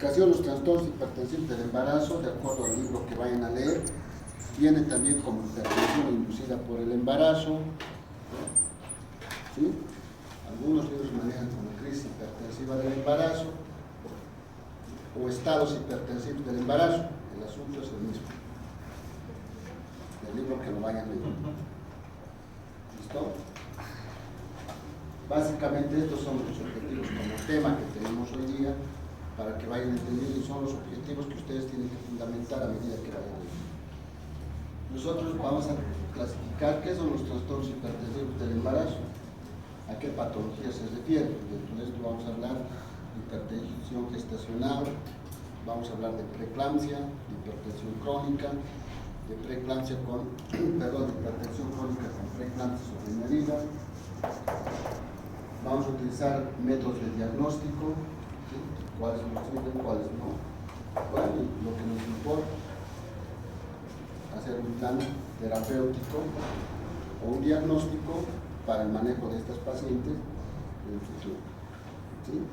clasificación de los trastornos hipertensivos del embarazo, de acuerdo al libro que vayan a leer, viene también como hipertensión inducida por el embarazo, ¿sí? Algunos libros manejan como crisis hipertensiva del embarazo o estados hipertensivos del embarazo. El asunto es el mismo, el libro que lo vayan a leer. ¿Listo? Básicamente estos son los objetivos como tema que tenemos hoy día, para que vayan entendiendo, y son los objetivos que ustedes tienen que fundamentar a medida que vayan leyendo. Nosotros vamos a clasificar qué son los trastornos hipertensivos del embarazo, a qué patología se refiere. Dentro de esto vamos a hablar de hipertensión gestacional, vamos a hablar de preeclampsia, de hipertensión crónica, de preeclampsia con, perdón, de hipertensión crónica con preeclampsia sobremedida. Vamos a utilizar métodos de diagnóstico, ¿sí? Cuáles nos sirven, cuáles no. Bueno, y lo que nos importa, hacer un plan terapéutico o un diagnóstico para el manejo de estas pacientes en el futuro, ¿sí?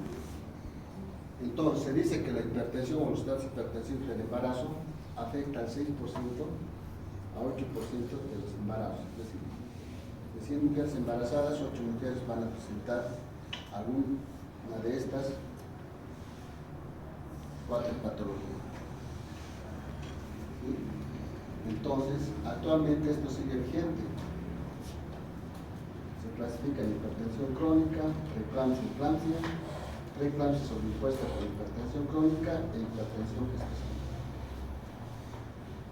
Entonces, se dice que la hipertensión o los estados hipertensivos del embarazo afecta al 6% a 8% de los embarazos. Es decir, de 100 mujeres embarazadas, 8 mujeres van a presentar alguna de estas 4 patologías. ¿Sí? Entonces, actualmente esto sigue vigente. Se clasifica en hipertensión crónica, preeclampsia y eclampsia, preeclampsia sobreimpuesta por hipertensión crónica e hipertensión gestacional.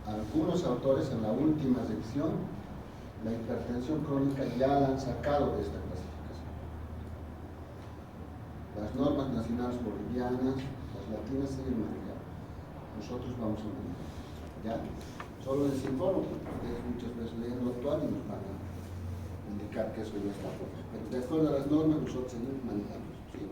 Algunos autores en la última sección, la hipertensión crónica ya la han sacado de esta clasificación. Las normas nacionales bolivianas, las latinas siguen manejando. Nosotros vamos a manejar. ¿Ya? Solo les informo, porque ustedes muchas veces leen lo actual y nos van a indicar que eso ya está fuera. Pero de acuerdo a las normas, nosotros seguimos manejando. ¿Sí?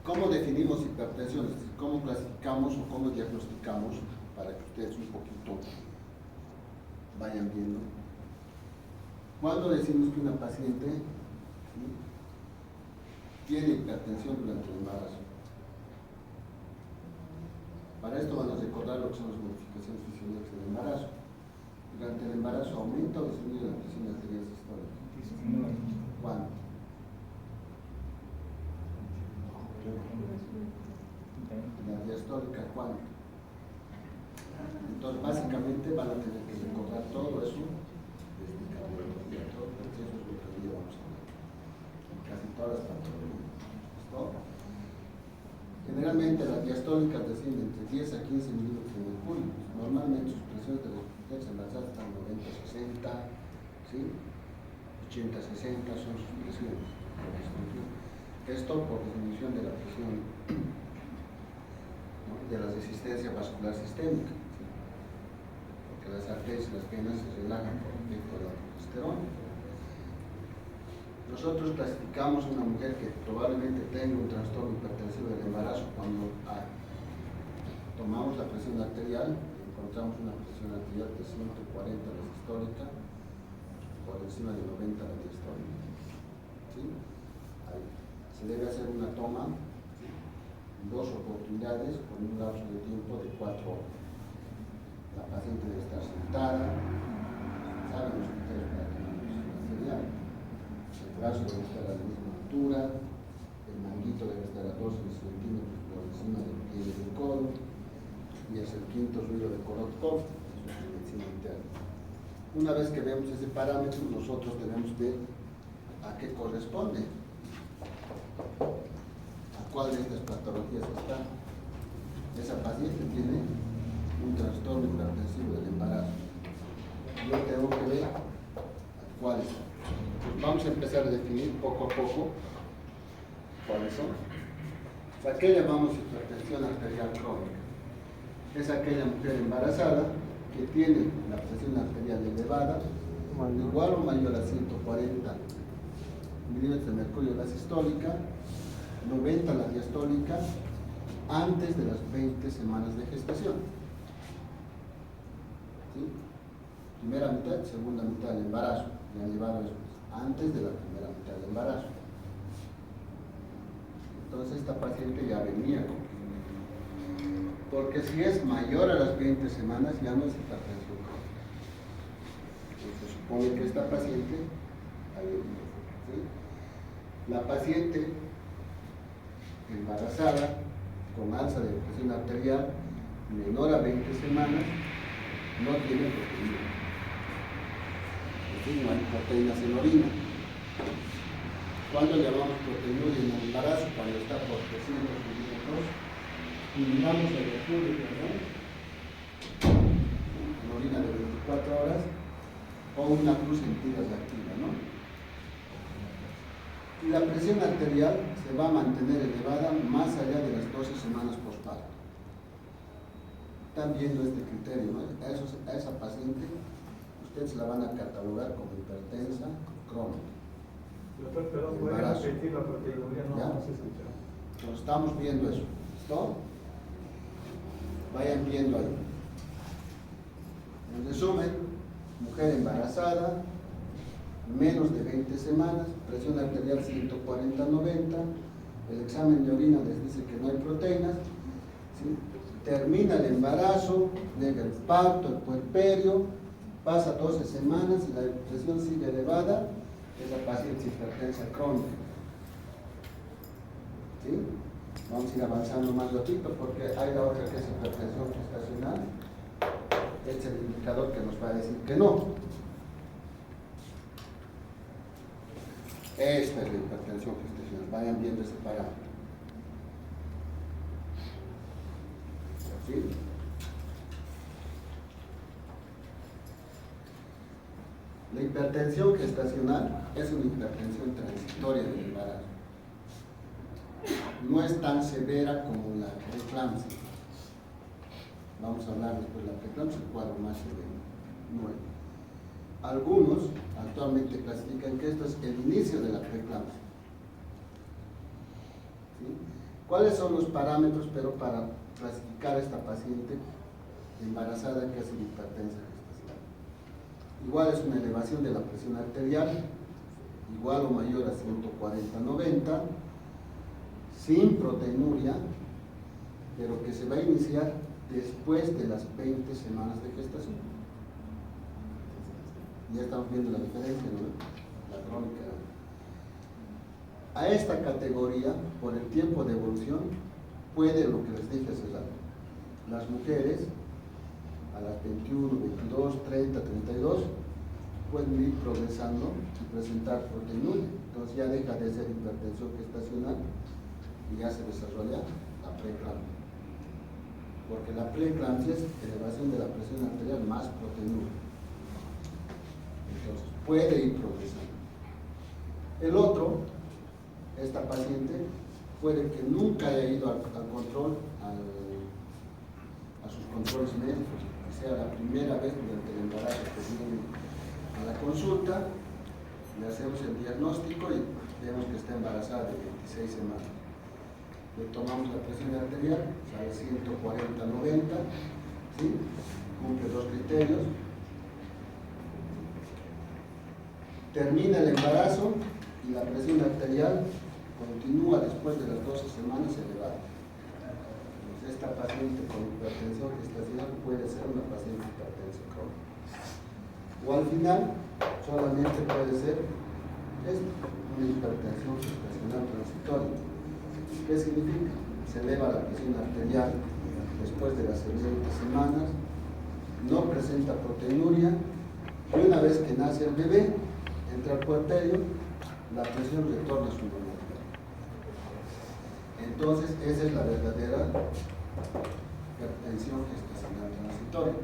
¿Cómo definimos hipertensión? Es decir, ¿cómo clasificamos o cómo diagnosticamos para que ustedes un poquito vayan viendo? ¿Cuándo decimos que una paciente, ¿sí?, tiene hipertensión durante el embarazo? Para esto van a recordar lo que son las modificaciones fisiológicas del embarazo. Durante el embarazo aumenta o disminuye la presión arterial sistólica. ¿Cuándo? La diastólica, ¿cuándo? Entonces, básicamente van a tener que recordar todo eso desde cardiología, todo el proceso es lo que hoy día vamos a ver. Casi todas las patologías. ¿Listo? Generalmente las diastólicas descienden entre 10 a 15 milímetros de mercurio. Normalmente sus presiones de las mujeres embarazadas están 90-60, ¿sí? 80-60 son sus presiones. Esto por disminución de la presión, ¿no?, de la resistencia vascular sistémica, ¿sí?, porque las arterias y las venas se relajan por efecto de la progesterona. Nosotros clasificamos a una mujer que probablemente tenga un trastorno hipertensivo del embarazo cuando tomamos la presión arterial, encontramos una presión arterial de 140 la sistólica, por encima de 90 la diastólica. ¿Sí? Ahí. Se debe hacer una toma, ¿sí?, en 2 oportunidades con un lapso de tiempo de 4 horas. La paciente debe estar sentada, saben los criterios para que la presión arterial. El brazo debe estar a la misma altura, el manguito debe estar a 12 centímetros por encima del pie del codo, y es el quinto ruido de Korotkov, eso es la medicina interna. Una vez que vemos ese parámetro, nosotros debemos ver a qué corresponde, a cuál de estas patologías está. Esa paciente tiene un trastorno hipertensivo del embarazo. Yo tengo que ver a cuál está. Vamos a empezar a definir poco a poco cuáles son. ¿A qué llamamos hipertensión arterial crónica? Es aquella mujer embarazada que tiene la presión arterial elevada, igual o mayor a 140 milímetros de mercurio la sistólica, 90 la diastólica, antes de las 20 semanas de gestación. ¿Sí? Primera mitad, segunda mitad del embarazo, ya llevado después, antes de la primera mitad del embarazo. Entonces esta paciente ya venía con. Porque si es mayor a las 20 semanas ya no es hipertensión crónica. Entonces se supone que esta paciente ha venido, ¿sí? La paciente embarazada con alza de presión arterial menor a 20 semanas no tiene proteína. Es decir, no hay proteínas en orina. ¿Cuándo llamamos proteína en el embarazo? Cuando está por 300 milímetros y miramos el estudio, ¿verdad? Una orina de 24 horas o una cruz en tiras activa, ¿no? Y la presión arterial se va a mantener elevada más allá de las 12 semanas postparto. Están viendo este criterio, ¿no? A esa paciente ustedes la van a catalogar como hipertensa crónica. Doctor, perdón, ¿puede repetir la proteinuria? No se escucha. Entonces, estamos viendo eso. ¿Listo? Vayan viendo ahí. En resumen, mujer embarazada, menos de 20 semanas, presión arterial 140-90, el examen de orina les dice que no hay proteínas, ¿sí? Termina el embarazo, llega el parto, el puerperio, pasa 12 semanas y la presión sigue elevada, esa paciente es hipertensa crónica. ¿Sí? Vamos a ir avanzando más ratito porque hay la otra que es hipertensión gestacional. Este es el indicador que nos va a decir que no. Esta es la hipertensión gestacional. Vayan viendo ese parámetro. ¿Sí? La hipertensión gestacional es una hipertensión transitoria del embarazo. No es tan severa como la preeclampsia. Vamos a hablar después de la preeclampsia, el cuadro más severo. No es. Algunos actualmente clasifican que esto es el inicio de la preeclampsia. ¿Sí? ¿Cuáles son los parámetros, pero para clasificar a esta paciente embarazada que es hipertensa gestacional? Igual es una elevación de la presión arterial, igual o mayor a 140-90, sin proteinuria, pero que se va a iniciar después de las 20 semanas de gestación. Ya estamos viendo la diferencia, ¿no? La crónica. A esta categoría, por el tiempo de evolución, puede, lo que les dije hace rato, las mujeres a las 21, 22, 30, 32 pueden ir progresando y presentar proteinuria. Entonces ya deja de ser hipertensión gestacional y ya se desarrolla la preeclampsia. Porque la preeclampsia es elevación de la presión arterial más proteinuria. Entonces puede ir progresando. El otro, esta paciente puede que nunca haya ido al control, a sus controles médicos, que sea la primera vez durante el embarazo que viene a la consulta, le hacemos el diagnóstico y vemos que está embarazada de 26 semanas. Le tomamos la presión arterial, sale 140-90, ¿sí? Cumple dos criterios. Termina el embarazo y la presión arterial continúa después de las 12 semanas elevada. Entonces, esta paciente con hipertensión gestacional puede ser una paciente hipertensa crónica. O al final, solamente puede ser una hipertensión gestacional transitoria. ¿Qué significa? Se eleva la presión arterial después de las 20 semanas, no presenta proteinuria y una vez que nace el bebé, entra al puerperio, la presión retorna a su normalidad. Entonces, esa es la verdadera hipertensión gestacional transitoria.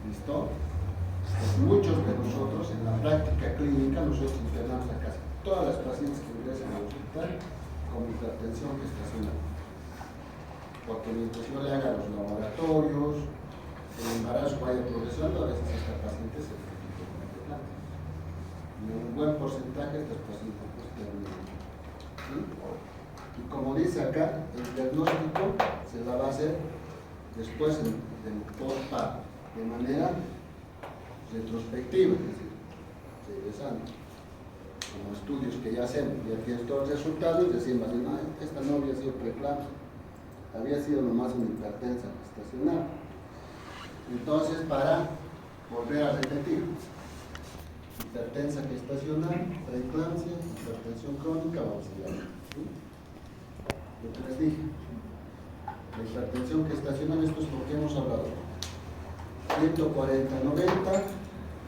¿Listo? Pues muchos de nosotros, en la práctica clínica, nosotros internamos a casi todas las pacientes que ingresan al hospital con hipertensión gestacional. Porque mientras yo le haga los laboratorios, el embarazo vaya progresando, a veces esta paciente se complica con la preeclampsia. Y en un buen porcentaje estas pacientes pues terminan. ¿Sí? Y como dice acá, el diagnóstico se la va a hacer después del postparto, de manera retrospectiva, es decir, regresando. como estudios que ya hacemos, ya tienes todos los resultados, decimos, no, esta no había sido preeclampsia, había sido nomás una hipertensa gestacional. Entonces, para volver a repetir, hipertensa gestacional, preeclampsia, hipertensión crónica, vamos a ver, ¿sí? Lo que les dije, la hipertensión gestacional, esto es lo que hemos hablado, 140-90,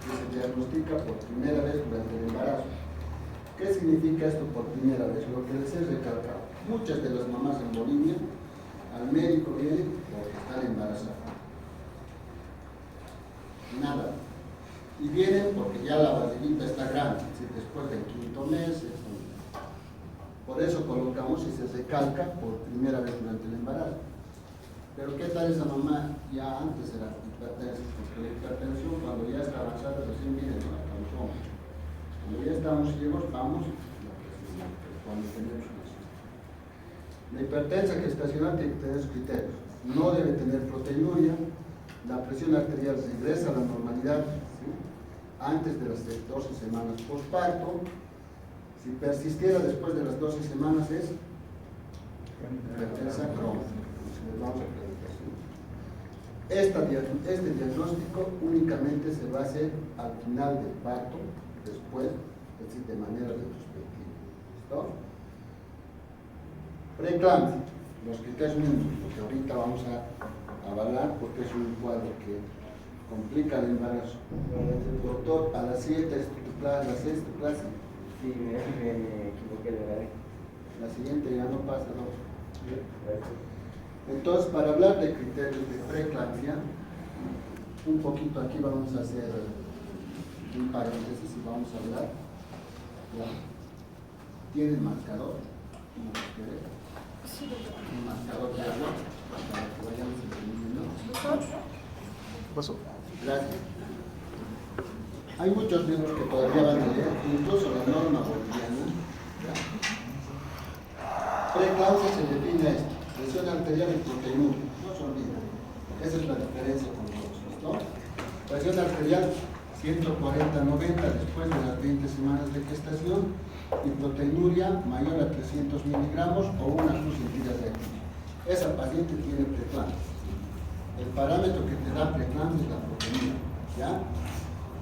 que se diagnostica por primera vez durante el embarazo. ¿Qué significa esto por primera vez? Lo que les he recalcado, muchas de las mamás en Bolivia al médico vienen porque están embarazadas. Nada. Y vienen porque ya la barriguita está grande, después del quinto mes. Por eso colocamos y se recalca por primera vez durante el embarazo. Pero ¿qué tal esa mamá ya antes era hipertensa? Porque la hipertensión cuando ya está avanzada recién viene de la calzón. Cuando ya estamos ciegos vamos cuando tenemos una. La hipertensa gestacional tiene que tener sus criterios. No debe tener proteinuria, la presión arterial regresa a la normalidad, ¿sí?, antes de las 12 semanas postparto. Si persistiera después de las 12 semanas es hipertensa crónica. Vamos a preguntar, ¿sí? Este diagnóstico únicamente se va a hacer al final del parto, después, es decir, de manera retrospectiva. ¿Listo? Preeclampsia, los criterios mínimos, porque ahorita vamos a avalar porque es un cuadro que complica el embarazo. Doctor, a las 7 es tu clase, a las 6 tu clase. Sí, me equivoqué de horario. La siguiente ya no pasa, ¿no? Entonces, para hablar de criterios de preeclampsia, un poquito aquí vamos a hacer un paréntesis y vamos a hablar. ¿Ya? ¿Tienen marcador? Un marcador de agua para que vayamos entendiendo. ¿Qué pasó? Gracias. Hay muchos libros que todavía van a leer, incluso la norma boliviana. Preeclampsia se define esto: presión arterial y proteinuria. No se olviden. Esa es la diferencia con nosotros, ¿no? Presión arterial 140-90 después de las 20 semanas de gestación y proteinuria mayor a 300 miligramos o una cruz sentida reactiva. Esa paciente tiene preeclampsia. El parámetro que te da preeclampsia es la proteinuria, ¿ya?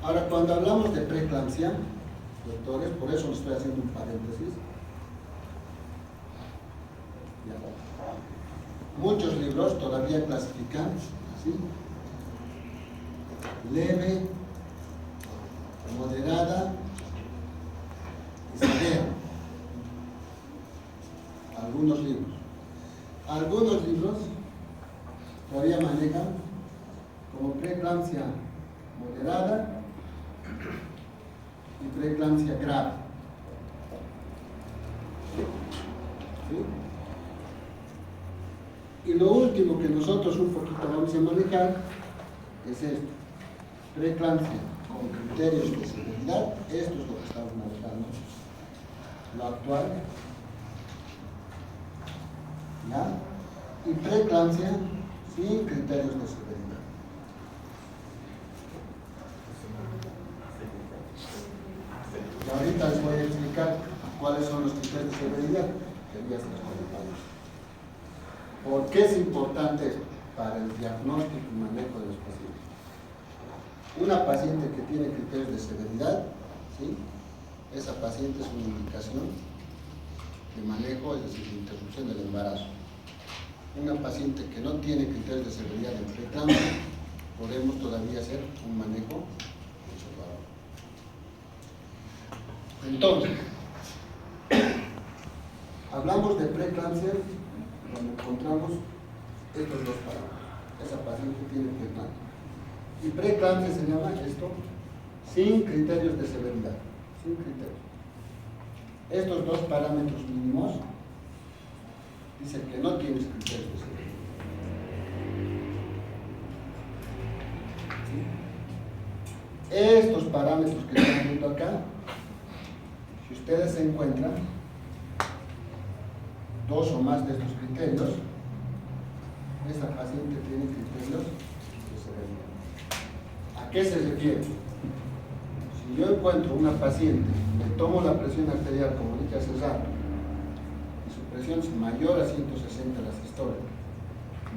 Ahora, cuando hablamos de preeclampsia, doctores, por eso les estoy haciendo un paréntesis. ¿Ya? Muchos libros todavía clasifican así: leve, moderada y severa. Algunos libros todavía manejan como preeclampsia moderada y preeclampsia grave. ¿Sí? Y lo último que nosotros un poquito vamos a manejar es esto: preeclampsia con criterios de severidad. Esto es lo que estamos manejando, lo actual, ¿ya? Y preeclampsia sin criterios de severidad. Y ahorita les voy a explicar cuáles son los criterios de severidad que ya se los comentamos. ¿Por qué es importante esto? Para el diagnóstico y manejo de los pacientes. Una paciente que tiene criterios de severidad, ¿sí?, esa paciente es una indicación de manejo, es decir, de interrupción del embarazo. Una paciente que no tiene criterios de severidad en preeclampsia, podemos todavía hacer un manejo conservador. Entonces, hablamos de preeclampsia cuando encontramos estos dos parámetros. Esa paciente tiene preeclampsia. Y preeclampsia se llama esto sin criterios de severidad. Sin criterios. Estos dos parámetros mínimos dicen que no tienes criterios de severidad. ¿Sí? Estos parámetros que están viendo acá, si ustedes se encuentran dos o más de estos criterios, esa paciente tiene criterios de severidad. ¿A qué se refiere? Si yo encuentro una paciente que tomo la presión arterial, como dije hace rato, y su presión es mayor a 160 la sistólica,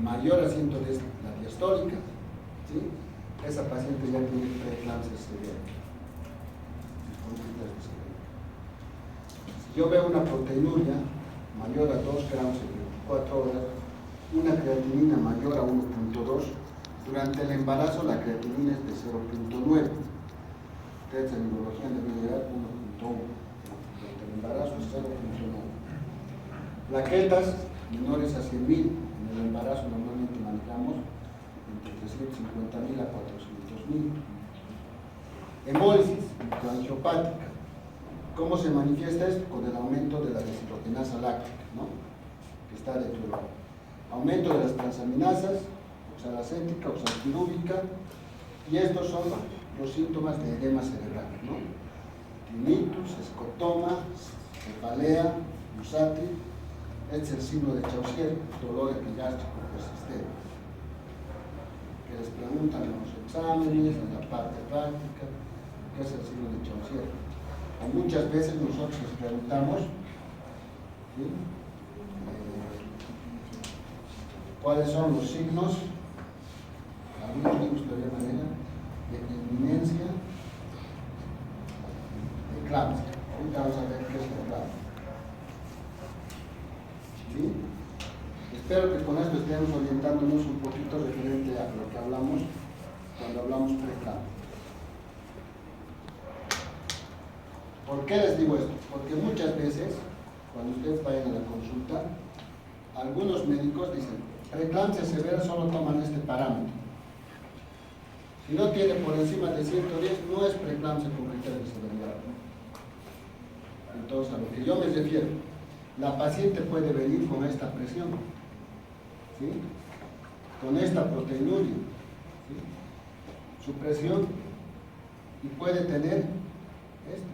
mayor a 110 la diastólica, ¿sí? Esa paciente ya tiene preeclampsia severa. Si yo veo una proteinuria mayor a 2 gramos en 24 horas, una creatinina mayor a 1.2, durante el embarazo la creatinina es de 0.9. Ustedes en neurología deben llegar 1.1. Durante el embarazo es 0.9. Plaquetas menores a 100.000. En el embarazo normalmente manejamos entre 350.000 a 400.000. Hemólisis microangiopática. ¿Cómo se manifiesta esto? Con el aumento de la deshidrogenasa láctica, ¿no? Que está deteriorado. Aumento de las transaminasas, oxalacética, oxalpirúvica, y estos son los síntomas de edema cerebral, ¿no? Tinnitus, escotoma, cefalea, lusátil. Este es el signo de Chaucier, dolor epigástrico persistente, que les preguntan en los exámenes, en la parte práctica, ¿qué es el signo de Chaucier? O muchas veces nosotros les preguntamos, ¿sí? ¿Cuáles son los signos? Algunos libros de la manera de inminencia de eclampsia. Ahorita vamos a ver qué es la eclampsia. ¿Sí? Espero que con esto estemos orientándonos un poquito referente a lo que hablamos cuando hablamos preeclampsia. ¿Por qué les digo esto? Porque muchas veces, cuando ustedes vayan a la consulta, algunos médicos dicen, preeclampsia severa solo toman este parámetro. Si no tiene por encima de 110, no es preeclampsia con criterio de severidad. Entonces, a lo que yo me refiero, la paciente puede venir con esta presión, ¿sí? Con esta proteinuria, ¿sí? Su presión, y puede tener esto.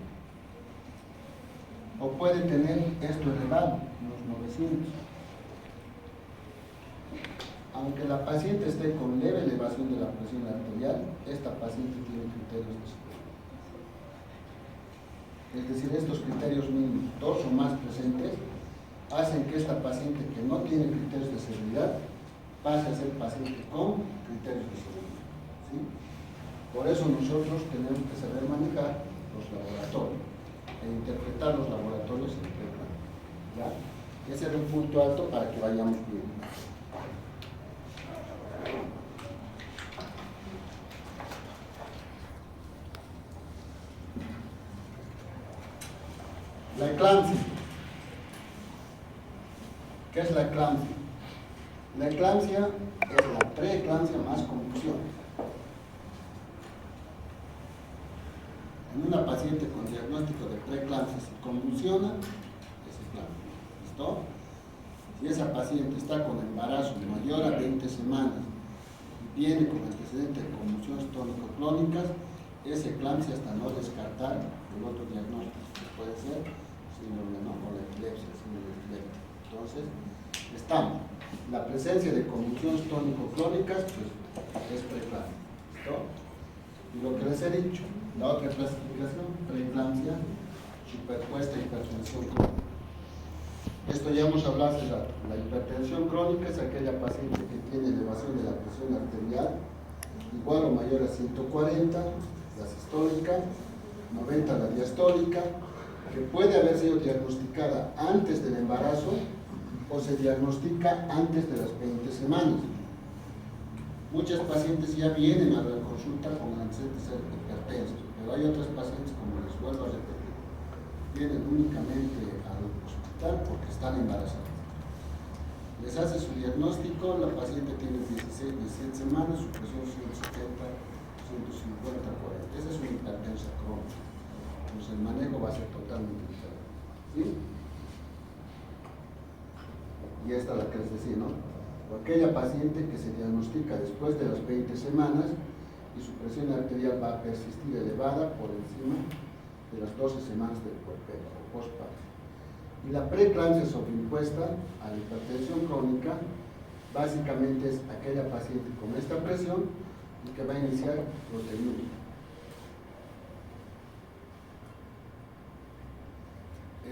O puede tener esto elevado, unos 900. Aunque la paciente esté con leve elevación de la presión arterial, esta paciente tiene criterios de severidad. Es decir, estos criterios mínimos, 2 o más presentes, hacen que esta paciente que no tiene criterios de severidad pase a ser paciente con criterios de severidad, ¿sí? Por eso nosotros tenemos que saber manejar los laboratorios e interpretar los laboratorios en preeclampsia, ¿ya? Ese es un punto alto para que vayamos bien. La eclampsia. ¿Qué es la eclampsia? La eclampsia es la preeclampsia más convulsión. En una paciente con diagnóstico de preeclampsia, si convulsiona, es eclampsia. ¿Listo? Si esa paciente está con embarazo mayor a 20 semanas y viene con antecedente de convulsiones tónico-clónicas, es eclampsia hasta no descartar el otro diagnóstico, que puede ser síndrome, ¿no? O la epilepsia, síndrome de epilepsia. Entonces, estamos. La presencia de convulsiones tónico-clónicas, pues, es preeclampsia. ¿Listo? Y lo que les he dicho, la otra clasificación, preeclampsia superpuesta a hipertensión crónica. Esto ya hemos hablado hace rato. La hipertensión crónica es aquella paciente que tiene elevación de la presión arterial igual o mayor a 140, la sistólica, 90 la diastólica, que puede haber sido diagnosticada antes del embarazo o se diagnostica antes de las 20 semanas. Muchas pacientes ya vienen a la consulta con antecedentes de ser hipertensos, pero hay otras pacientes, como les vuelvo a repetir, vienen únicamente al hospital porque están embarazadas. Les hace su diagnóstico, la paciente tiene 16, 17 semanas, su presión 170, 150, 40. Esa es una hipertensa crónica. Entonces el manejo va a ser totalmente diferente. ¿Sí? Y esta es la que les decía, ¿no? O aquella paciente que se diagnostica después de las 20 semanas y su presión arterial va a persistir elevada por encima de las 12 semanas del puerperio o postparto. Y la preeclampsia sobreimpuesta a la hipertensión crónica básicamente es aquella paciente con esta presión y que va a iniciar proteinuria.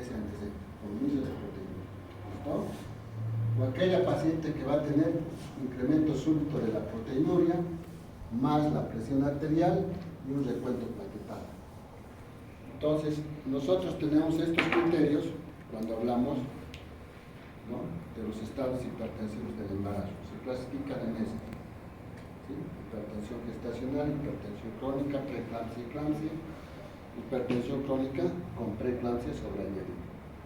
ese antecedente, con inicio de proteinuria. ¿Listo? O aquella paciente que va a tener incremento súbito de la proteinuria, más la presión arterial y un recuento plaquetario. Entonces, nosotros tenemos estos criterios cuando hablamos, ¿no?, de los estados hipertensivos del embarazo. Se clasifican en esto, ¿sí? Hipertensión gestacional, hipertensión crónica, preeclampsia y eclampsia, hipertensión crónica con preeclampsia sobreañadida.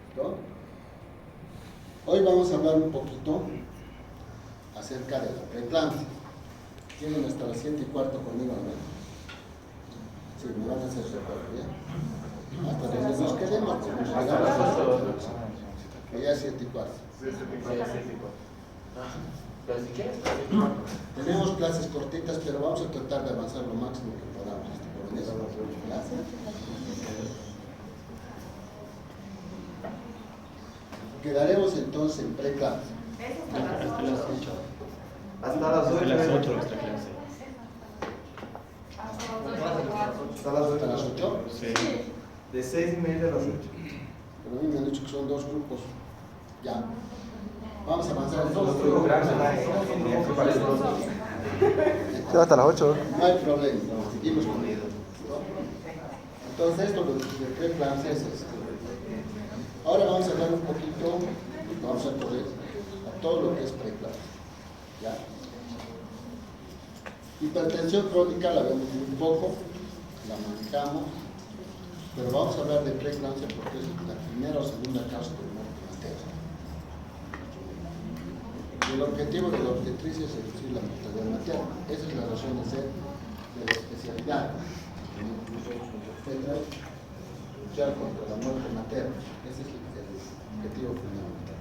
¿Listo? Hoy vamos a hablar un poquito acerca de la preeclampsia. Tienen hasta las 7:15 conmigo, ¿no? Sí, me van a hacer recuerdo, ¿ya? Hasta donde nos quedemos, pues nos llegamos a las 8. Que ya es 7:15. Pero si quieres, Tenemos clases cortitas, pero vamos a tratar de avanzar lo máximo que podamos. Quedaremos entonces en preeclampsia. Hasta las 8 nuestra clase. ¿Hasta las 8? Sí. De 6:30 a las 8. Pero a mí me han dicho que son 2 grupos. Ya. Vamos a avanzar en Nosotros todo. Se va hasta las 8. No hay problema. Seguimos con ello. Entonces, esto de preeclampsia es esto. Ahora vamos a hablar un poquito, vamos a correr a todo lo que es preeclampsia. ¿Ya? Hipertensión crónica la vemos muy poco, la manejamos, pero vamos a hablar de preeclampsia porque es la primera o segunda causa de muerte materna. Y el objetivo de la obstetricia es reducir la mortalidad materna. Esa es la razón de ser de la especialidad. Nosotros los obstetras, luchar contra la muerte materna. Ese es el objetivo fundamental.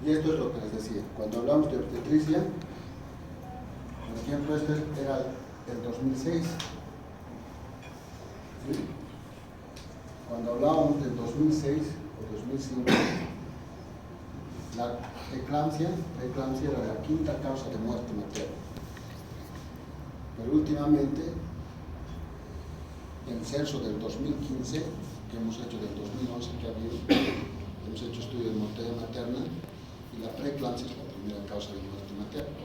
Y esto es lo que les decía. Cuando hablamos de obstetricia, por ejemplo, este era el 2006. ¿Sí? Cuando hablábamos del 2006 o 2005, la preeclampsia era la quinta causa de muerte materna. Pero últimamente, en el censo del 2015, que hemos hecho del 2011 que ha habido, hemos hecho estudios de mortalidad materna y la preeclampsia es la primera causa de muerte materna.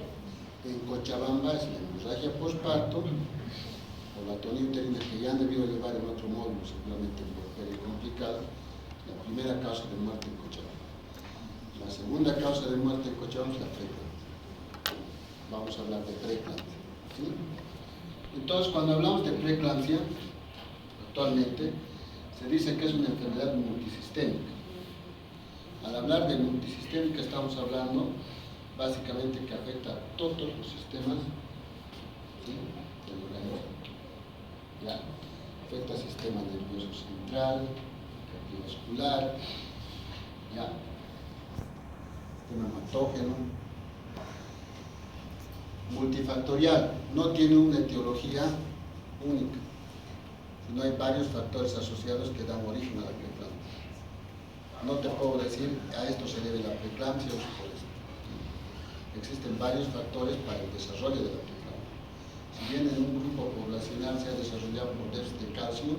En Cochabamba es la hemorragia postparto o la atonía uterina, que ya han debido llevar en otro módulo, seguramente por pérdida complicada, la primera causa de muerte en Cochabamba. La segunda causa de muerte en Cochabamba es la preeclampsia. Vamos a hablar de preeclampsia. ¿Sí? Entonces, cuando hablamos de preeclampsia, actualmente se dice que es una enfermedad multisistémica. Al hablar de multisistémica estamos hablando básicamente que afecta a todos los sistemas, ¿sí?, del organismo. ¿Ya? Afecta al sistema nervioso central, cardiovascular, ¿ya?, sistema hematógeno, multifactorial, no tiene una etiología única, sino hay varios factores asociados que dan origen a la preeclampsia. No te puedo decir a esto se debe la preeclampsia o por esto. Existen varios factores para el desarrollo de la preeclampsia. Si bien en un grupo poblacional se ha desarrollado por déficit de calcio,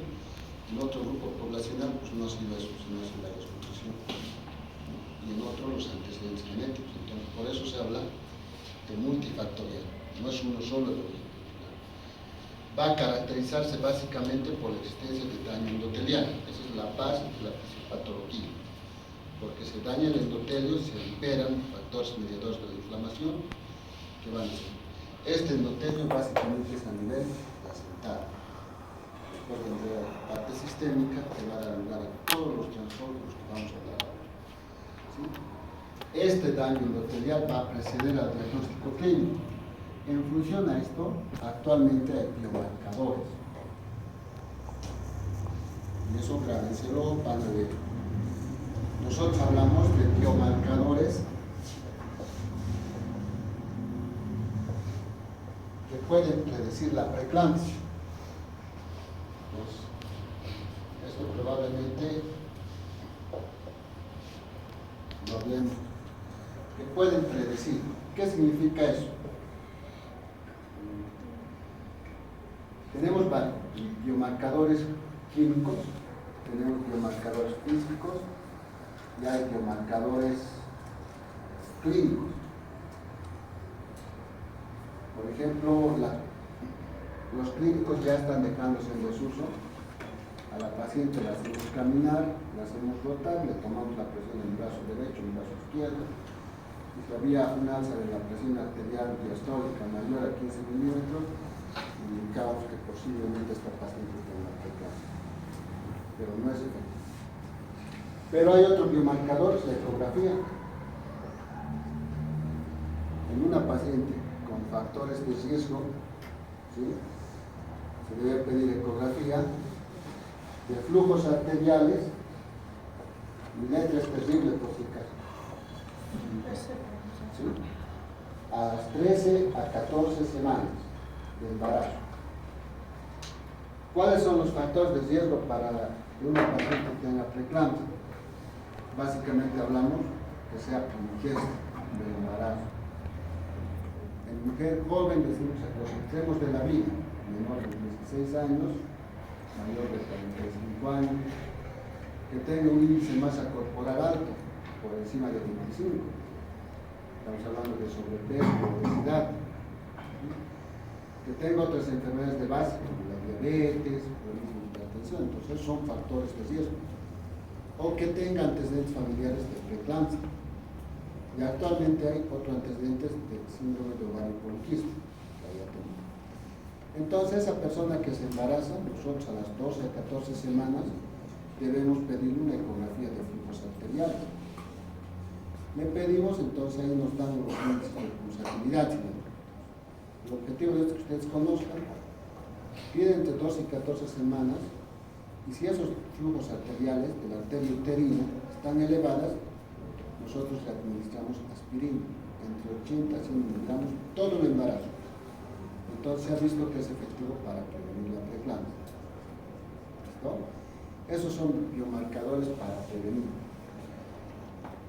en otro grupo poblacional pues no ha sido eso, sino es la desnutrición. Y en otro los antecedentes genéticos. Entonces, por eso se habla de multifactorial, no es uno solo el origen. Va a caracterizarse básicamente por la existencia de daño endotelial. Esa es la base de la patología. Porque se daña el endotelio, se liberan factores mediadores de la inflamación que van a ser. Este endotelio básicamente es a nivel placental. Después vendrá la parte sistémica que va a dar lugar a todos los trastornos que vamos a hablar ahora. ¿Sí? Este daño endotelial va a preceder al diagnóstico clínico. En función a esto, actualmente hay biomarcadores. Y eso grábenselo, van a ver. Nosotros hablamos de biomarcadores que pueden predecir la preeclampsia. Pues, esto probablemente lo hablemos. Que pueden predecir. ¿Qué significa eso? biomarcadores químicos, tenemos biomarcadores físicos y hay biomarcadores clínicos. Por ejemplo, los clínicos ya están dejándose en desuso. A la paciente la hacemos caminar, la hacemos rotar, le tomamos la presión en el brazo derecho, en el brazo izquierdo. Y si había un alza de la presión arterial diastólica mayor a 15 milímetros, indicamos que posiblemente esta paciente tenga preeclampsia. Pero no es efectivo. Pero hay otros biomarcadores, la ecografía. En una paciente con factores de riesgo, ¿sí?, se debe pedir ecografía de flujos arteriales. Mi letra es terrible por si acaso. ¿Sí? A las 13 a 14 semanas de embarazo. ¿Cuáles son los factores de riesgo para que una paciente tenga preeclampsia? Básicamente hablamos que sea primigesta del embarazo. En mujer joven decimos a los extremos de la vida, menor de 16 años, mayor de 45 años, que tenga un índice de masa corporal alto, por encima de 25. Estamos hablando de sobrepeso, obesidad. Que tenga otras enfermedades de base, como la diabetes, problemas de hipertensión, entonces son factores de riesgo. O que tenga antecedentes familiares de preeclampsia. Y actualmente hay otros antecedentes de síndrome de ovario poliquístico. Entonces, esa persona que se embaraza, nosotros a las 12 a 14 semanas debemos pedir una ecografía de flujos arteriales. Le pedimos, entonces ahí nos dan los índices de pulsatividad. El objetivo es que ustedes conozcan, piden entre 12 y 14 semanas, y si esos flujos arteriales de la arteria uterina están elevadas, nosotros le administramos aspirina, entre 80 y 100 miligramos, todo el embarazo. Entonces se ha visto que es efectivo para prevenir la preeclampsia. ¿No? Esos son biomarcadores para prevenir.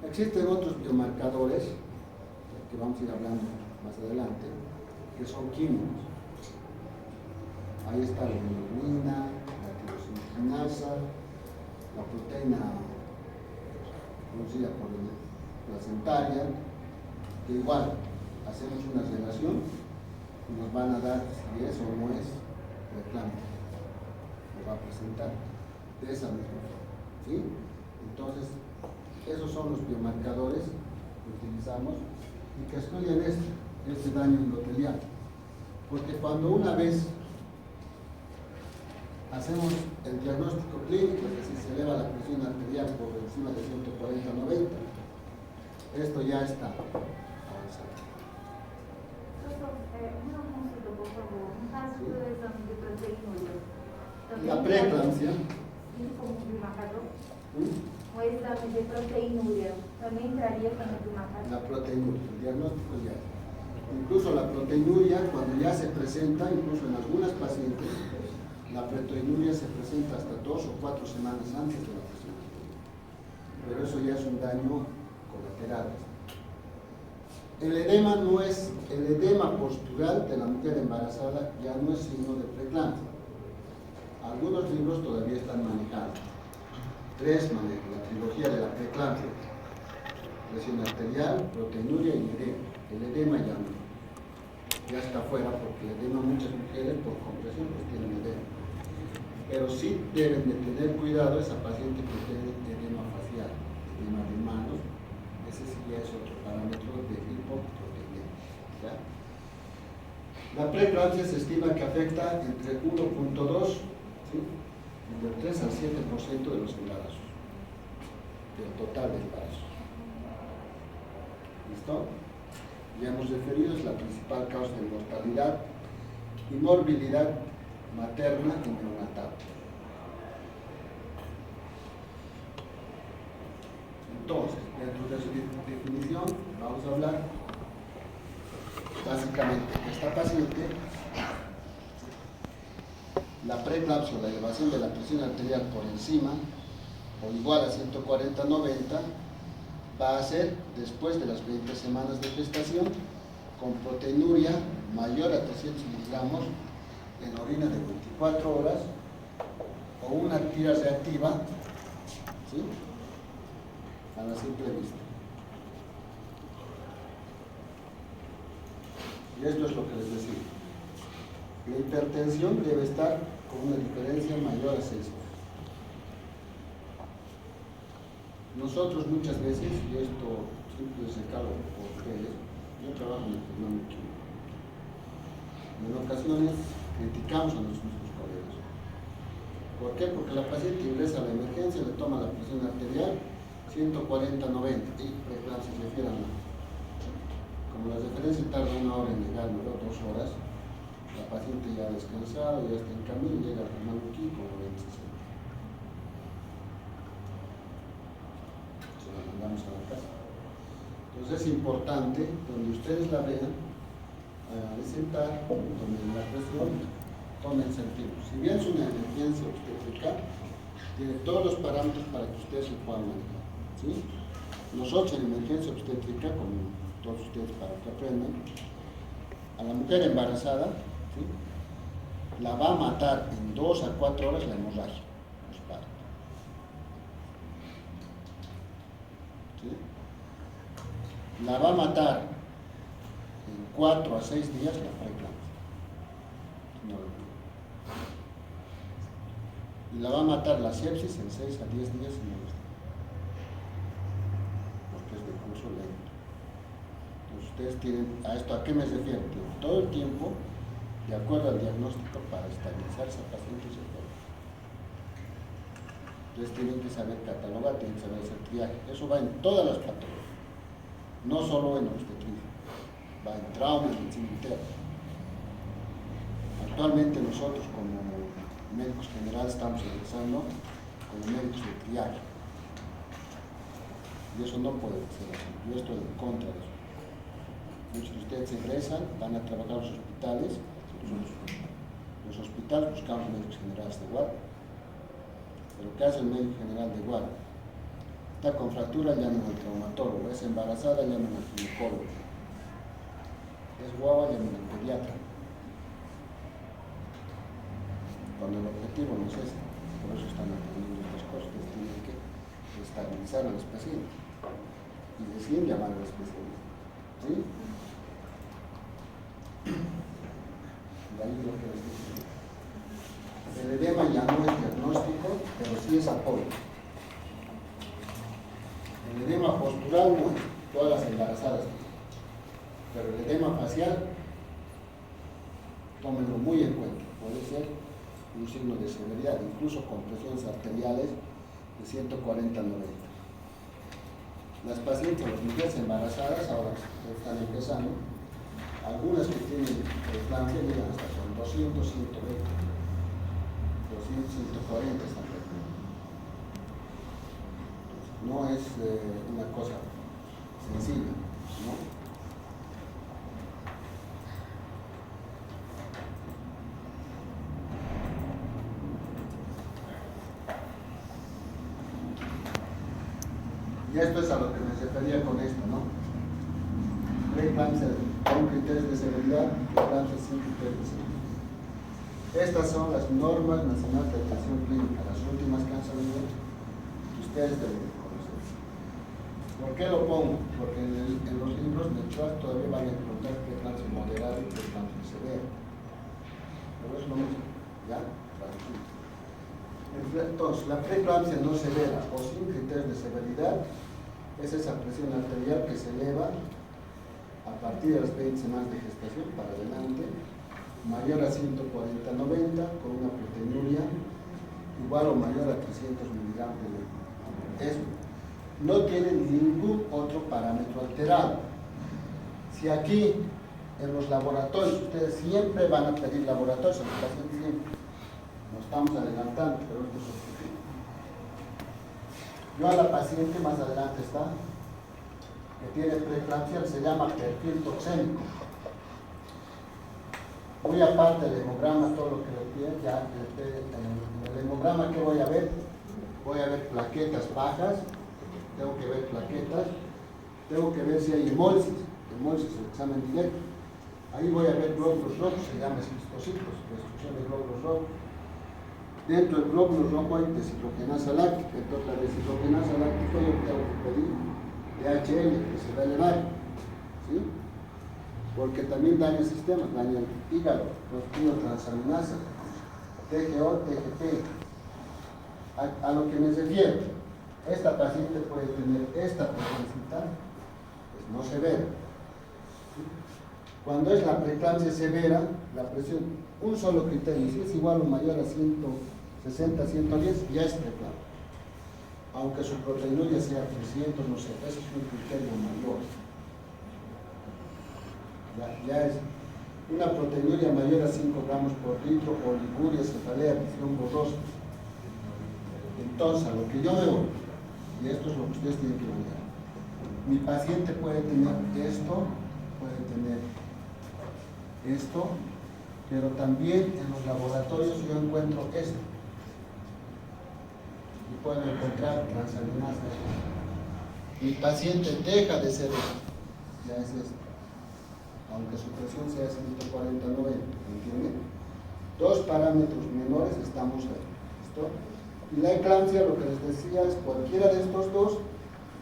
Existen otros biomarcadores, que vamos a ir hablando más adelante, que son químicos. Ahí está la hemoglobina, la tirosina, la proteína producida por la placentaria, que igual hacemos una relación y nos van a dar si es o no es preeclampsia. Lo va a presentar de esa misma forma. ¿Sí? Entonces, esos son los biomarcadores que utilizamos y que estudian este daño endotelial. Porque cuando una vez hacemos el diagnóstico clínico, es decir, se eleva la presión arterial por encima de 140-90, esto ya está avanzado. Una consulta, por favor. No caso do exame de proteinúria, La preeclampsia. Isso como biomarcador? O exame de proteinúria também entraria como biomarcador? La proteinuria, el diagnóstico ya. Incluso la proteinuria, cuando ya se presenta, incluso en algunas pacientes, la proteinuria se presenta hasta 2 o 4 semanas antes de la presión arterial. Pero eso ya es un daño colateral. El edema no es, el edema postural de la mujer embarazada ya no es signo de preeclampsia. Algunos libros todavía están manejando. 3 manejan la trilogía de la preeclampsia: presión arterial, proteinuria y edema. El edema ya no. Ya está fuera porque el edema, muchas mujeres por compresión pues tienen edema. Pero sí deben de tener cuidado esa paciente que tiene edema facial, edema de manos. Ese sí ya es otro parámetro de hipoproteinemia. ¿Ya? La preeclampsia se estima que afecta entre 1.2, ¿sí?, del 3 al 7% de los embarazos, del total de embarazos. ¿Listo? Ya hemos referido, es la principal causa de mortalidad y morbilidad materna y neonatal. Entonces, dentro de su definición, vamos a hablar básicamente de esta paciente. La preeclampsia, la elevación de la presión arterial por encima o igual a 140-90, va a ser después de las 20 semanas de gestación, con proteinuria mayor a 300 miligramos en orina de 24 horas o una tira reactiva, ¿sí? A la simple vista. Y esto es lo que les decía. La hipertensión debe estar con una diferencia mayor a 6 horas. Nosotros muchas veces, y esto siempre les recalco por ustedes, yo trabajo en el fenómeno químico. En ocasiones criticamos a nuestros colegas. ¿Por qué? Porque la paciente ingresa a la emergencia, le toma la presión arterial 140/90 y preeclampsia se refiere a nada. Como la referencia tarda 1 hora en llegar, ¿no? 2 horas, la paciente ya ha descansado, ya está en camino y llega al fenómeno químico con 90-60. Se la mandamos a la casa. Entonces es importante, donde ustedes la vean, de sentar, tomen la presión, tomen sentido. Si bien es una emergencia obstétrica, tiene todos los parámetros para que ustedes lo puedan manejar, ¿sí? Nosotros en emergencia obstétrica, como todos ustedes para que aprendan, a la mujer embarazada, ¿sí? La va a matar en 2 a 4 horas la hemorragia, los partos. ¿Sí? La va a matar en 4 a 6 días la preeclampsia. No. Y la va a matar la sepsis en 6 a 10 días y no lo está. Porque es de curso lento. Entonces ustedes tienen, ¿a esto a qué me refiero? Tienen todo el tiempo, de acuerdo al diagnóstico, para estabilizar esa paciente y se puede. Entonces tienen que saber catalogar, tienen que saber hacer triaje. Eso va en todas las patologías. No solo en obstetricia, va en trauma, en medicina interna. Actualmente nosotros como médicos generales estamos ingresando como médicos de triaje. Y eso no puede ser así. Yo estoy en contra de eso. Muchos de ustedes ingresan, van a trabajar en los hospitales. Los hospitales buscamos médicos generales de guardia. Pero ¿qué hace el médico general de guardia? Está con fractura, llaman al traumatólogo. Es embarazada, llaman al ginecólogo. Es guagua, llaman al pediatra. Cuando el objetivo no es ese. Por eso están aprendiendo estas cosas. Ustedes tienen que estabilizar a los pacientes. Y deciden llamar al especialista. ¿Sí? Y ahí lo que les digo. El edema ya no es diagnóstico, pero sí es apoyo. El edema postural no, todas las embarazadas, pero el edema facial, tómenlo muy en cuenta, puede ser un signo de severidad, incluso con presiones arteriales de 140/90. Las pacientes, las mujeres embarazadas, ahora están empezando, algunas que tienen preeclampsia llegan hasta con 200, 120, 200, 140 están. No es una cosa sencilla, ¿no? Y esto es a lo que me refería con esto, ¿no? Preeclampsia con criterios de seguridad, preeclampsia sin criterios de seguridad. Estas son las normas nacionales de atención clínica, las últimas que han salido, que ustedes deben conocer. ¿Por qué lo pongo? Porque en los libros detrás todavía van a encontrar preeclampsia moderada y preeclampsia severa. Pero es lo mismo, ¿ya? Tranquilo. Entonces, la preeclampsia no severa o sin criterios de severidad es esa presión arterial que se eleva a partir de las 20 semanas de gestación para adelante, mayor a 140/90 con una proteinuria igual o mayor a 300 miligramos de mercurio. Eso no tiene ningún otro parámetro alterado. Si aquí en los laboratorios, ustedes siempre van a pedir laboratorios, a los pacientes siempre. Nos estamos adelantando, pero esto es objetivo. Yo a la paciente, más adelante está, que tiene preeclampsia, se llama perfil toxémico. Muy aparte del hemograma, todo lo que le piden, ya en el hemograma, ¿qué voy a ver? Voy a ver plaquetas bajas, tengo que ver plaquetas, tengo que ver si hay hemólisis es el examen directo. Ahí voy a ver glóbulos rojos, se llama cistocitos, destrucción de glóbulos rojos. dentro del glóbulo rojo hay deshidrogenasa láctica. Entonces la deshidrogenasa láctica yo tengo que pedir DHL, que se va a elevar, ¿sí? Porque también daña sistemas, daña el hígado, los transaminasa, TGO, TGP. A lo que me refiero, esta paciente puede tener esta preeclampsia, pues no severa. Cuando es la preeclampsia severa, la presión, un solo criterio, si es igual o mayor a 160, 110, ya es preeclampsia. Aunque su proteinuria sea 300, no sé, ese es un criterio mayor. Ya es una proteinuria mayor a 5 gramos por litro, oliguria, cefalea, visión borrosa. Entonces, a lo que yo veo, y esto es lo que ustedes tienen que manejar, mi paciente puede tener esto, puede tener esto, pero también en los laboratorios yo encuentro esto. Y puedo encontrar transaminasa. Mi paciente deja de ser esto, ya es esto. Aunque su presión sea 140-90, ¿entienden? Dos parámetros menores estamos ahí. ¿Listo? Y la eclampsia, lo que les decía, es cualquiera de estos dos,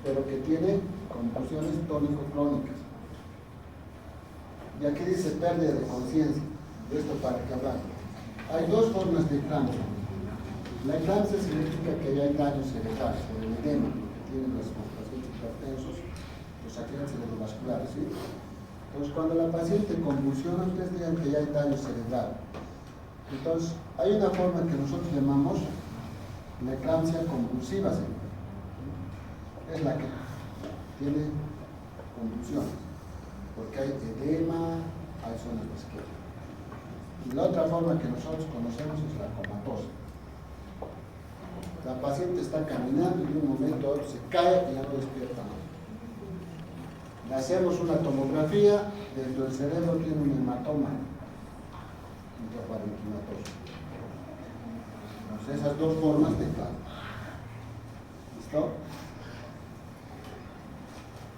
pero que tiene convulsiones tónico-clónicas. Y aquí dice pérdida de conciencia. ¿Esto para qué hablar? Hay dos formas de eclampsia. La eclampsia significa que ya hay daño cerebral por el edema, que tienen los pacientes hipertensos, los accidentes cerebrovasculares, ¿sí? Entonces, cuando la paciente convulsiona, ustedes digan que ya hay daño cerebral. Entonces, hay una forma que nosotros llamamos la eclampsia convulsiva, ¿sí? Es la que tiene convulsiones, porque hay edema, hay zonas de esquema. Y la otra forma que nosotros conocemos es la comatosa. La paciente está caminando y de un momento a otro se cae y ya no despierta más. Le hacemos una tomografía, dentro del cerebro tiene un hematoma intraparenquimatoso. Entonces, esas dos formas de eclampsia. ¿Listo?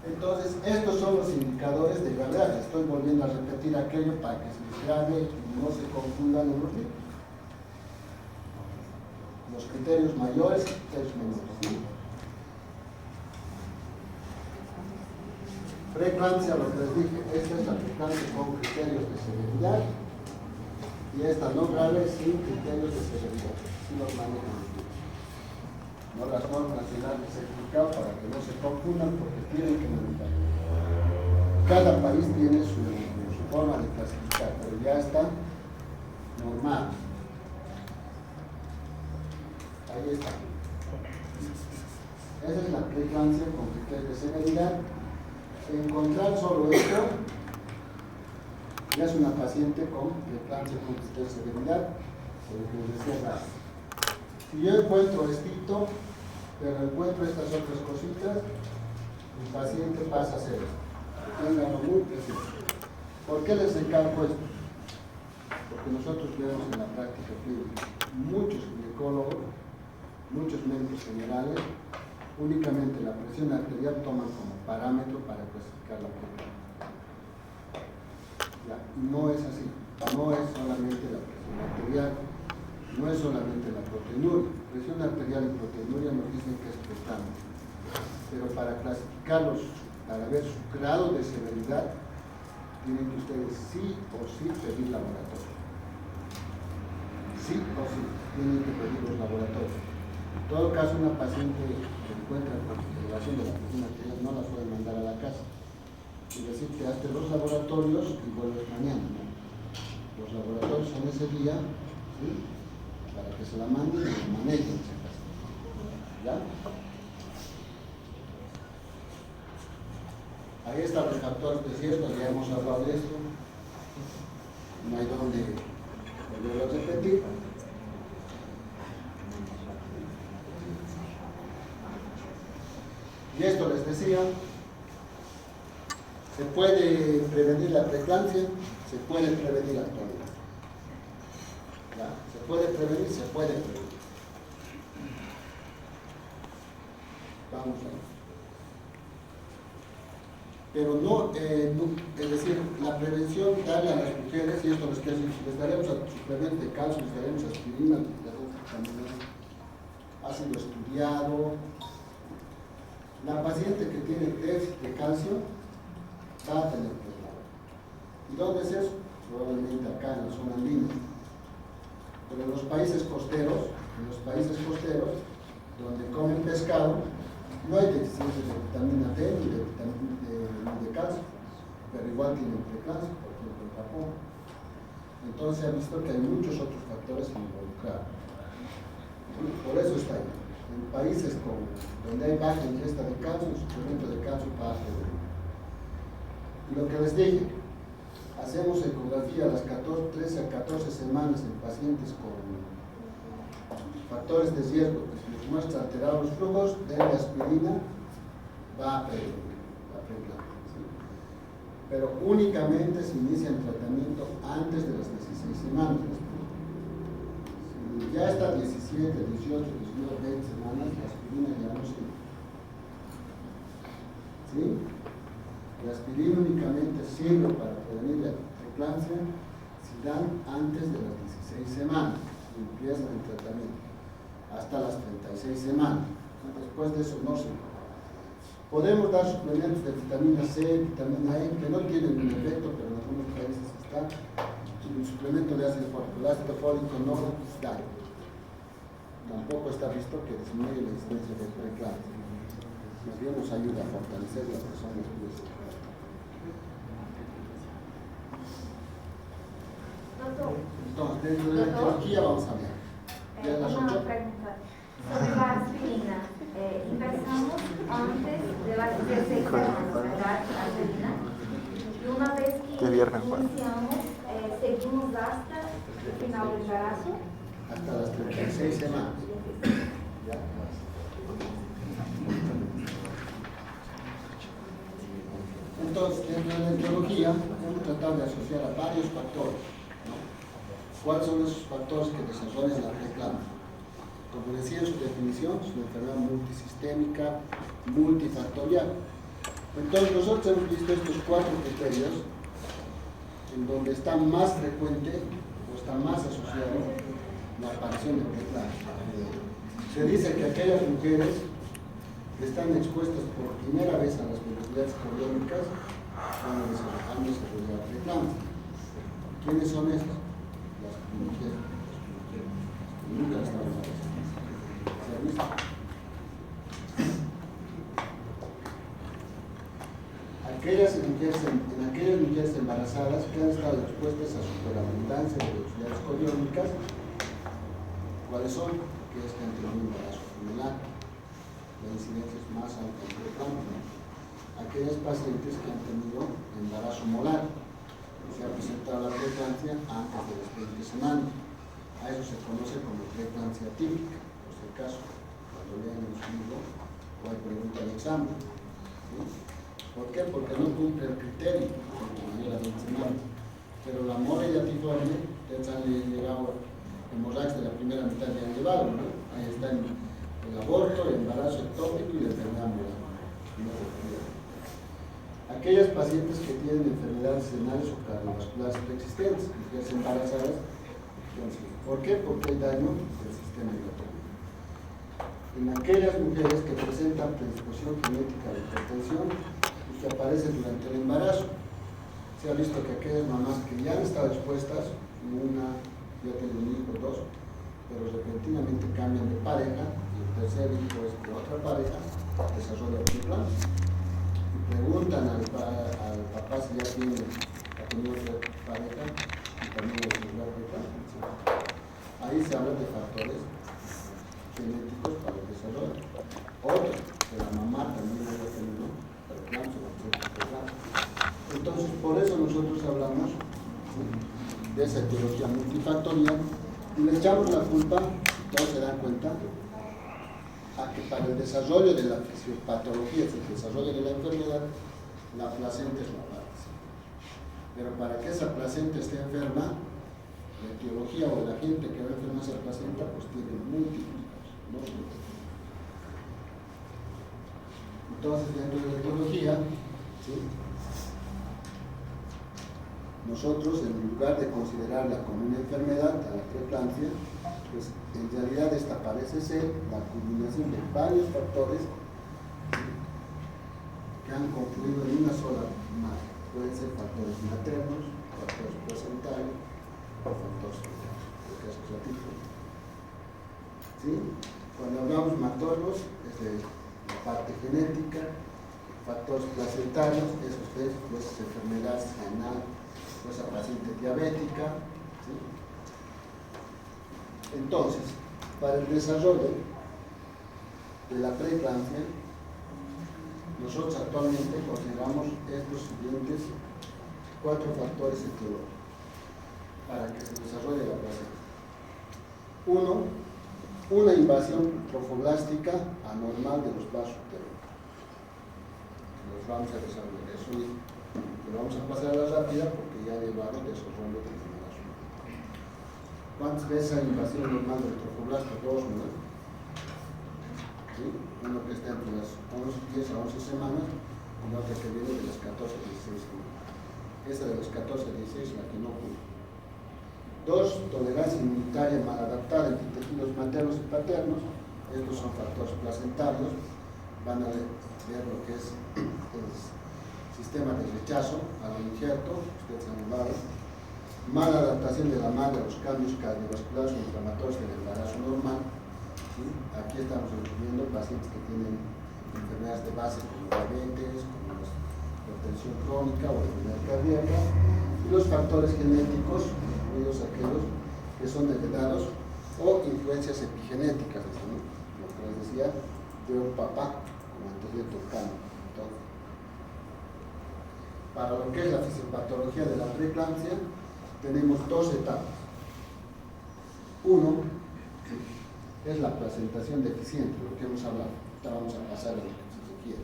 Entonces, estos son los indicadores de gravedad. Estoy volviendo a repetir aquello para que se les grabe y no se confundan en los libros. Los criterios mayores y criterios menores, ¿sí? Preeclampsia, lo que les dije, esta es la preeclampsia con criterios de severidad y esta no grave sin criterios de severidad. Sí los manejan. No las normas nacionales certificadas para que no se confundan porque tienen que manejar. Cada país tiene su forma de clasificar, pero ya está normal. Ahí está. Esa es la preeclampsia con criterios de severidad. Encontrar solo esto ya es una paciente con preeclampsia con criterios de severidad, por lo que les decía. Si yo encuentro esto, pero encuentro estas otras cositas, el paciente pasa a ser esto. Ténganlo muy presente. ¿Por qué les encargo esto? Porque nosotros vemos en la práctica clínica muchos ginecólogos, muchos médicos generales, únicamente la presión arterial toman como parámetro para clasificar la preeclampsia. No es así. No es solamente la presión arterial, no es solamente la proteinuria. Presión arterial y proteinuria nos dicen que es preeclampsia. Pero para clasificarlos, para ver su grado de severidad, tienen que ustedes sí o sí pedir laboratorio. Sí o sí, tienen que pedir los laboratorios. En todo caso, una paciente que encuentra con elevación de la presión arterial no la puede mandar a la casa. Es decir, que hazte los laboratorios y vuelves mañana, ¿no? Los laboratorios son ese día, ¿sí? Para que se la manden y la manejen. ¿Ya? Ahí están los factores de riesgo, ya hemos hablado de esto. No hay donde volverlo a repetir. Y esto les decía, se puede prevenir la preeclampsia, se puede prevenir la actualidad. ¿Ya? Se puede prevenir, se puede prevenir. Vamos a ver. Pero no, es decir, la prevención darle a las mujeres, y esto les daremos a suplementos de calcio, les daremos aspirina, también ha sido estudiado. La paciente que tiene déficit de calcio va a tener preglado. ¿Y dónde es eso? Probablemente acá en la zona andina. Pero en los países costeros, donde comen pescado, no hay deficiencia de vitamina D ni de calcio, pero igual tienen preeclampsia, por ejemplo en Japón. Entonces se ha visto que hay muchos otros factores involucrados. Por eso está ahí. En países donde hay baja ingesta de calcio, el suplemento de calcio parte de ahí. Y lo que les dije, hacemos ecografía a las 13 a 14 semanas en pacientes con factores de riesgo, que si les muestra alterados los flujos, denle aspirina, va a preeclampsia. ¿Sí? Pero únicamente se inicia el tratamiento antes de las 16 semanas. Si ya está 17, 18, 19, 20 semanas, la aspirina ya no sirve. ¿Sí? La aspirina únicamente sirve para prevenir la preeclampsia si dan antes de las 16 semanas, si empiezan el tratamiento, hasta las 36 semanas. Después de eso no sirve. Podemos dar suplementos de vitamina C, vitamina E, que no tienen un efecto, pero en algunos países está. El suplemento de ácido fólico, el ácido fólico no da. Tampoco está visto que disminuye la incidencia de preeclampsia. Más bien nos ayuda a fortalecer las personas. Entonces, dentro de la etiología vamos a ver. Una pregunta. Sobre la aspirina, empezamos antes de las 16 semanas, ¿verdad? Aspirina. Y una vez que iniciamos, seguimos hasta el final del embarazo. Hasta las 36 semanas. ¿Ya? Entonces, dentro de la etiología, hemos tratado de asociar a varios factores, ¿no? ¿Cuáles son esos factores que desarrollan la preeclampsia? Como decía en su definición, es una enfermedad multisistémica, multifactorial. Entonces, nosotros hemos visto estos 4 criterios en donde está más frecuente o está más asociado la aparición de preeclampsia. Se dice que aquellas mujeres que están expuestas por primera vez a las velocidades cardíacas van a desarrollar preeclampsia. ¿Quiénes son esas? Las mujeres. Nunca están embarazadas. ¿Se ha visto? En aquellas mujeres embarazadas que han estado expuestas a superabundancia de velocidades cardíacas, ¿cuáles son? Que es que han tenido un embarazo pulmonar. La incidencia es más alta en preeclampsia. Aquellas pacientes que han tenido embarazo molar, se ha presentado la preeclampsia antes de las 20 semanas. A eso se conoce como preeclampsia típica, por si acaso, cuando lean en su libro o hay pregunta de examen. ¿Sí? ¿Por qué? Porque no cumple el criterio de mayor a 20 semanas. Pero la mora hiatiforme, ustedes han llegado hemorragias de la primera mitad ya han llevado, ¿no? Ahí está el aborto, el embarazo ectópico y la enfermedad molar. Aquellas pacientes que tienen enfermedades renales o cardiovasculares preexistentes, mujeres embarazadas, ¿por qué? Porque hay daño del sistema hepático. En aquellas mujeres que presentan predisposición genética de hipertensión y que aparece durante el embarazo, se ha visto que aquellas mamás que ya han estado expuestas, una ya tienen un hijo, 2, pero repentinamente cambian de pareja y el tercer hijo es de otra pareja, desarrolla preeclampsia. Y preguntan al papá si ya ha tenido otra pareja y también desarrolla preeclampsia. Ahí se habla de factores genéticos para el desarrollo. Otro, que la mamá también haya tenido preeclampsia. Entonces, por eso nosotros hablamos, ¿sí?, de esa etiología multifactorial y le echamos la culpa, todos se dan cuenta, a que para el desarrollo de la fisiopatología, el desarrollo de la enfermedad, la placenta es la base. Pero para que esa placenta esté enferma, la etiología o la gente que va enferma esa placenta, pues tiene múltiples casos, no solo. Entonces, dentro de la etiología, ¿sí?, nosotros, en lugar de considerarla como una enfermedad, a la preeclampsia, pues en realidad esta parece ser la combinación de varios factores que han confluido en una sola madre. Pueden ser factores maternos, factores placentarios o factores fetales, en el caso es la tipo. ¿Sí? Cuando hablamos maternos, es de la parte genética, factores placentarios, esos es pues enfermedad renal, pues a paciente diabética. ¿Sí? Entonces, para el desarrollo de la preeclampsia, nosotros actualmente consideramos estos siguientes 4 factores etiológicos para que se desarrolle la placenta. 1. Una invasión trofoblástica anormal de los vasos uterinos. Los vamos a desarrollar. Eso lo vamos a pasar a la rápida porque ya he llevado desarrollo del embarazo. ¿Cuántas veces hay invasión normal del trofoblasto? 2, ¿no? ¿Sí? Uno que está entre las 10 a 11 semanas y la otra que viene de las 14 a 16 semanas. Esa de las 14 a 16 es la que no ocurre. 2. Tolerancia inmunitaria mal adaptada entre tejidos maternos y paternos. Estos son factores placentarios. Van a ver lo que es el sistema de rechazo al injerto, ustedes han hablado. Mala adaptación de la madre a los cambios cardiovasculares o inflamatorios del embarazo normal. ¿Sí? Aquí estamos incluyendo pacientes que tienen enfermedades de base como diabetes, como la hipertensión crónica o enfermedad cardíaca, y los factores genéticos, incluidos aquellos que son heredados o influencias epigenéticas, ¿no? Lo que les decía, de un papá, como antes de Toscano. Para lo que es la fisiopatología de la preeclampsia, tenemos 2 etapas. 1 es la placentación deficiente, lo que hemos hablado. Ahora vamos a pasar a lo que se requiere,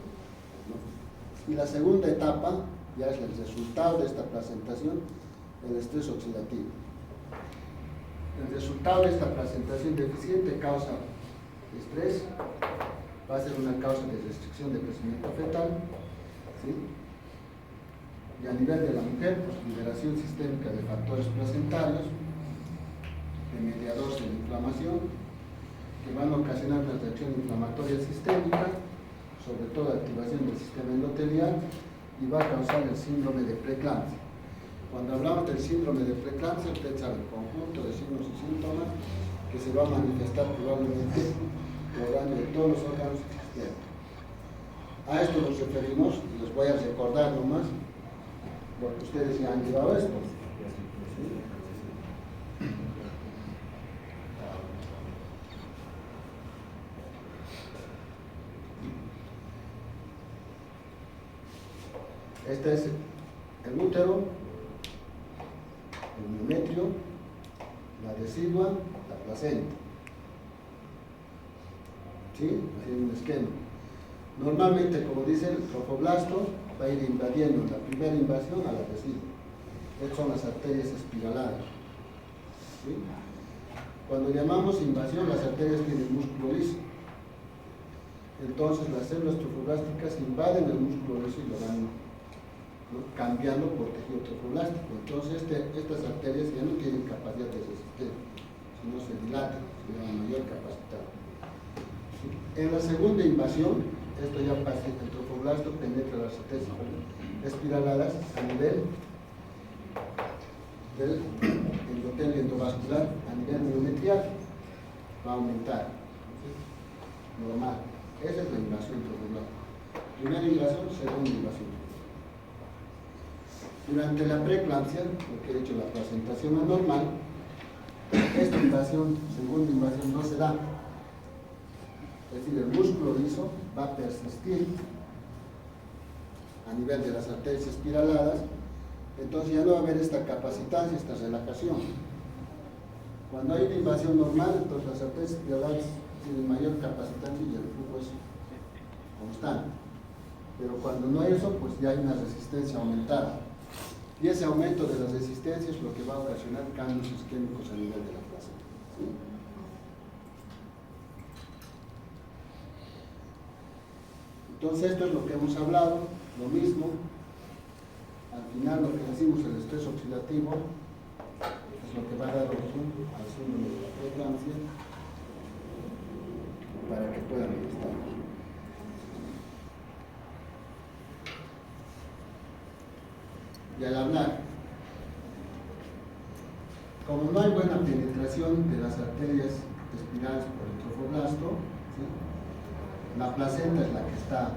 ¿no? Y la segunda etapa ya es el resultado de esta placentación, el estrés oxidativo. El resultado de esta placentación deficiente causa estrés, va a ser una causa de restricción de crecimiento fetal, ¿sí? Y a nivel de la mujer, pues liberación sistémica de factores placentarios, de mediadores de la inflamación, que van a ocasionar una reacción inflamatoria sistémica, sobre todo activación del sistema endotelial, y va a causar el síndrome de preeclampsia. Cuando hablamos del síndrome de preeclampsia, usted sabe el conjunto de signos y síntomas que se va a manifestar probablemente por daño de todos los órganos existentes. A esto nos referimos, y les voy a recordar nomás, porque ustedes ya han llevado esto. Este es el útero, el miometrio, la decidua, la placenta. ¿Sí? Así es un esquema. Normalmente, como dice el trofoblasto, va a ir invadiendo la primera invasión a la decidua. Estas son las arterias espiraladas. ¿Sí? Cuando llamamos invasión, las arterias tienen músculo liso. Entonces, las células trofoblásticas invaden el músculo liso y lo van, ¿no?, cambiando por tejido trofoblástico. Entonces, estas arterias ya no tienen capacidad de resistir, sino se dilatan, se llama mayor capacidad. ¿Sí? En la segunda invasión, esto ya pasa, el trofoblasto penetra las arterias espiraladas a nivel del endotelio endovascular, a nivel miometrial, va a aumentar. ¿Sí? Normal. Esa es la invasión trofoblástica. Primera invasión, segunda invasión. Durante la preeclampsia, lo que he dicho, la placentación anormal, esta invasión, segunda invasión, no se da. Es decir, el músculo liso va a persistir a nivel de las arterias espiraladas, entonces ya no va a haber esta capacitancia, esta relajación. Cuando hay una invasión normal, entonces las arterias espiraladas tienen mayor capacitancia y el flujo es constante. Pero cuando no hay eso, pues ya hay una resistencia aumentada. Y ese aumento de la resistencia es lo que va a ocasionar cambios isquémicos a nivel de la placenta. ¿Sí? Entonces esto es lo que hemos hablado, lo mismo, Al final lo que decimos, el estrés oxidativo, es lo que va a dar origen al síndrome de la preeclampsia para que puedan estar. Y al hablar, como no hay buena penetración de las arterias espirales por el trofoblasto, ¿sí? La placenta es la que está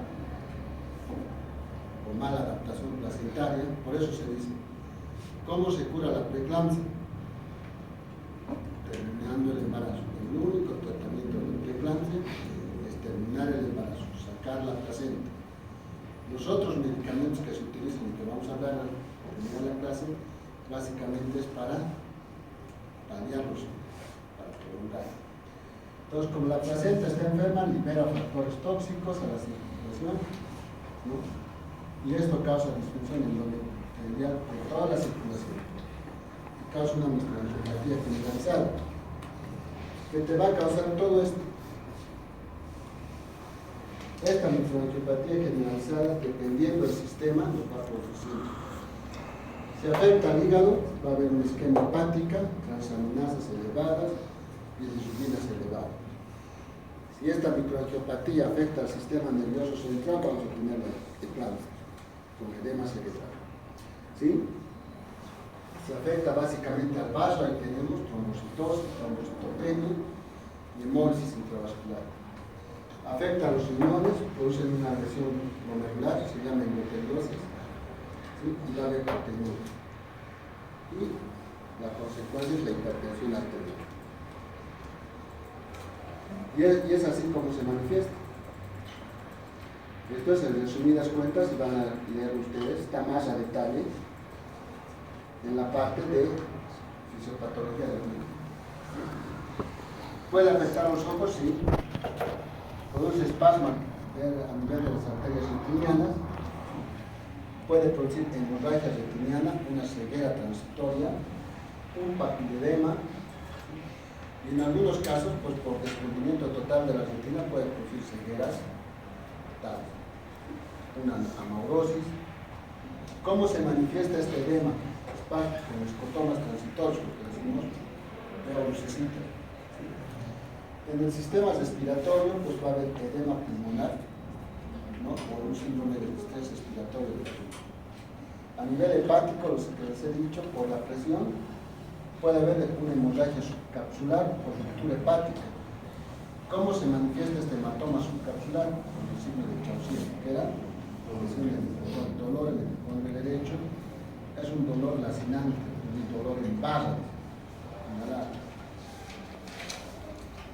con mala adaptación placentaria, por eso se dice, ¿cómo se cura la preeclampsia? Terminando el embarazo. El único tratamiento de la preeclampsia es terminar el embarazo, sacar la placenta. Los otros medicamentos que se utilizan y que vamos a hablar al terminar la clase, básicamente es para paliarlos, para prolongar. Entonces, como la placenta está enferma, libera factores tóxicos a la circulación, ¿no? Y esto causa disfunción endotelial de toda la circulación. Y causa una microangiopatía generalizada, que te va a causar todo esto. Esta microangiopatía generalizada, dependiendo del sistema, lo va produciendo. Si afecta al hígado, va a haber una isquemia hepática, transaminasas elevadas y bilirrubinas elevadas. Si esta microangiopatía afecta al sistema nervioso central, vamos a tener la preeclampsia con edema cerebral. ¿Sí? Se afecta básicamente al vaso, ahí tenemos trombocitosis, trombocitopenia y hemólisis intravascular. Afecta a los riñones, producen una lesión glomerular, se llama endoteliosis, ¿sí? Y va a haber proteinuria. Y la consecuencia es la hipertensión arterial. Y es así como se manifiesta. Esto es en resumidas cuentas, y van a leer ustedes, está más a detalle en la parte de fisiopatología del niño. ¿Puede afectar a los ojos? Sí. Produce espasmo a nivel de las arterias retinianas. Puede producir hemorragia retiniana, una ceguera transitoria, un papiledema. Y en algunos casos, pues por desprendimiento total de la retina, puede producir cegueras totales. Una amaurosis. ¿Cómo se manifiesta este edema? Con escotomas transitorios, porque decimos, veo lucecita. En el sistema respiratorio, pues va a haber edema pulmonar, ¿no? Por un síndrome de estrés respiratorio. A nivel hepático, lo que les he dicho, por la presión, puede haber una hemorragia subcapsular por ruptura hepática. ¿Cómo se manifiesta este hematoma subcapsular? Con el signo de Chaucier, que era el dolor en el pulmón derecho, es un dolor lacinante, un dolor en barra,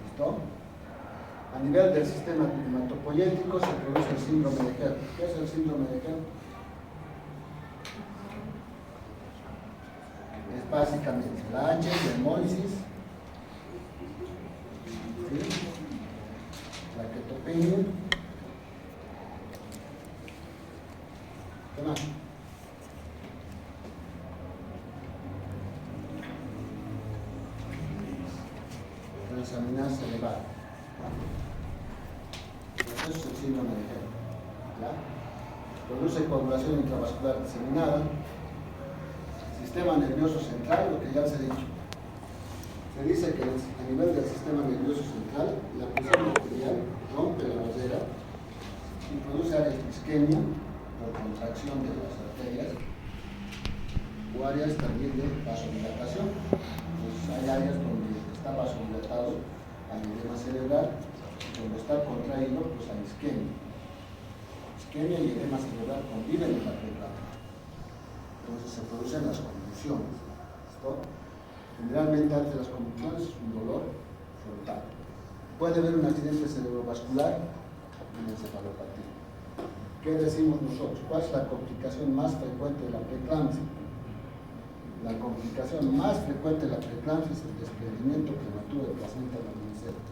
¿listo? A nivel del sistema hematopoyético se produce el síndrome de Gerd. ¿Qué es el síndrome de Gerd? Es básicamente la H, la hemólisis, ¿sí? La ketopenia. ¿Qué más? Transaminasa elevada. Eso es el síndrome de Gerd. ¿Ya? Produce coagulación intravascular diseminada. Sistema nervioso central, lo que ya les he dicho. Se dice que a nivel del sistema nervioso central, la presión arterial rompe la barrera y produce áreas de isquemia por contracción de las arterias o áreas también de vasodilatación. Entonces hay áreas donde está vasodilatado, hay edema cerebral, y donde está contraído, pues hay isquemia. Isquemia y edema cerebral conviven en la preeclampsia. Entonces se producen las convulsiones. ¿Listo? Generalmente antes de las convulsiones es un dolor frontal. Puede haber un accidente cerebrovascular en encefalopatía. ¿Qué decimos nosotros? ¿Cuál es la complicación más frecuente de la preeclampsia? La complicación más frecuente de la preeclampsia es el desprendimiento prematuro de placenta materna.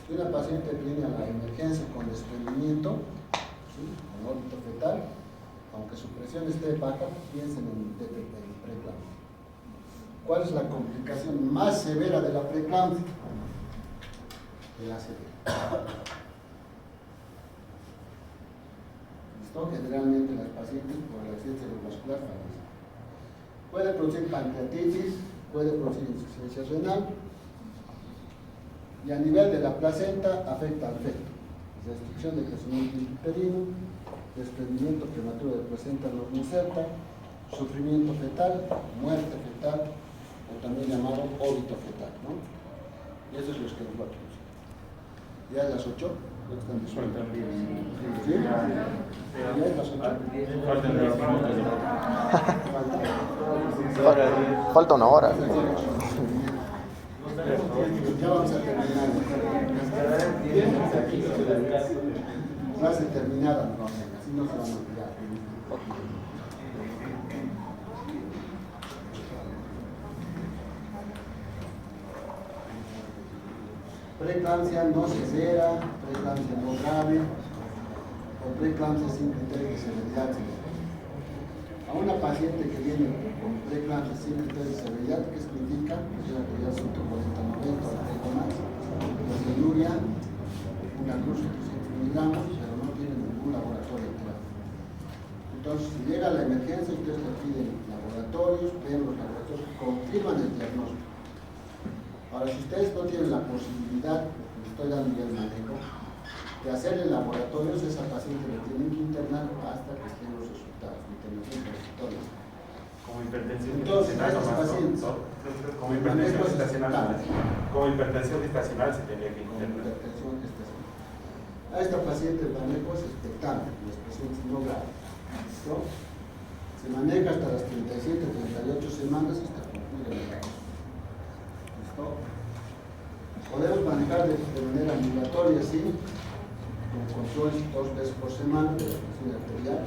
Si una paciente viene a la emergencia con desprendimiento, ¿sí? Con óbito fetal, aunque su presión esté baja, piensen en preeclampsia. ¿Cuál es la complicación más severa de la preeclampsia? El ACV. Esto generalmente las pacientes por el accidente cerebrovascular fallecen. Puede producir pancreatitis, puede producir insuficiencia renal, y a nivel de la placenta afecta al feto. Restricción de crecimiento intrauterino, desprendimiento prematuro de placenta no inserta, sufrimiento fetal, muerte fetal, o también llamado óbito fetal, ¿no? Y eso es lo que nos va a producir. ¿Ya es las 8? ¿No están diciendo? ¿Sí? ¿Ya es las 8? Falta una hora. Ya vamos a terminar. Frase terminada, no, así no se van a olvidar. Preeclampsia no severa, preeclampsia no grave, o preeclampsia sin criterio de severidad. A una paciente que viene con preeclampsia sin criterio de severidad, ¿qué significa? Que tiene actividad 140-90 o algo más, proteinuria, una luz de 300 miligramos, pero no tiene ningún laboratorio actual. Entonces, si llega a la emergencia, ustedes le piden laboratorios, ven los laboratorios, confirman el diagnóstico. Ahora, si ustedes no tienen la posibilidad, les estoy dando ya el manejo, de hacerle laboratorios, esa paciente le tienen que internar hasta que estén los resultados, internación de resultados. Como hipertensión. Entonces, a esos pacientes, como hipertensión estacional. Como hipertensión estacional se tenía que internar. A esta paciente el manejo es expectante, las pacientes no graves, ¿no? Se maneja hasta las 37-38 semanas hasta cumplir el embarazo. ¿Listo? Podemos manejar de manera ambulatoria, sí, con controles 2 veces por semana de la presión arterial.